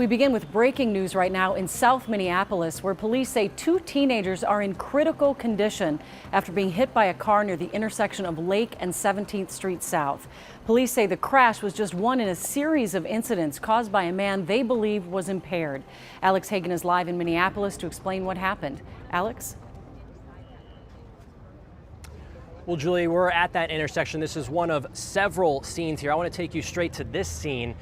We begin with breaking news right now in South Minneapolis, where police say two teenagers are in critical condition after being hit by a car near the intersection of Lake and 17th Street South. Police say the crash was just one in a series of incidents caused by a man they believe was impaired. Alex Hagan is live in Minneapolis to explain what happened. Alex? Well, Julie, we're at that intersection. This is one of several scenes here. I want to take you straight to this scene.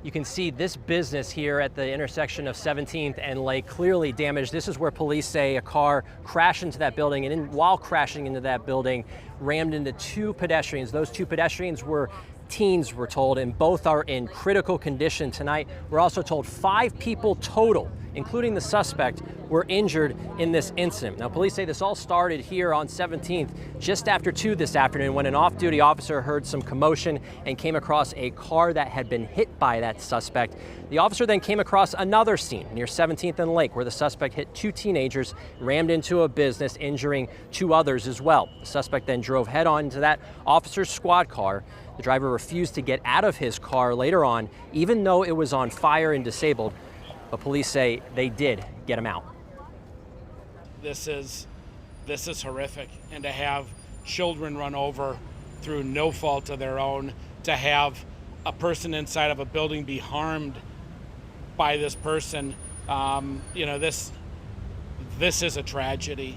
You can see this business here at the intersection of 17th and Lake clearly damaged. This is where police say a car crashed into that building, and while crashing into that building, rammed into two pedestrians. Those two pedestrians were teens, we're told, and both are in critical condition tonight. We're also told 5 people total, including the suspect, were injured in this incident. Now, police say this all started here on 17th just after 2 this afternoon when an off-duty officer heard some commotion and came across a car that had been hit by that suspect. The officer then came across another scene near 17th and Lake where the suspect hit 2 teenagers, rammed into a business, injuring 2 others as well. The suspect then drove head-on into that officer's squad car. The driver refused to get out of his car later on, even though it was on fire and disabled. But police say they did get him out. This is horrific, and to have children run over through no fault of their own, to have a person inside of a building be harmed by this person, this is a tragedy.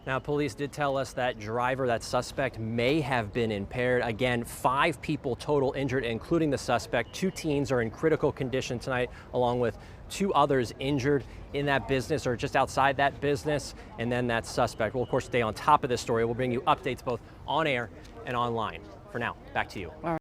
Now, police did tell us that driver, that suspect, may have been impaired. Again, 5 people total injured, including the suspect. 2 teens are in critical condition tonight, along with 2 others injured in that business or just outside that business. And then that suspect. We'll, of course, stay on top of this story. We'll bring you updates both on air and online. For now, back to you.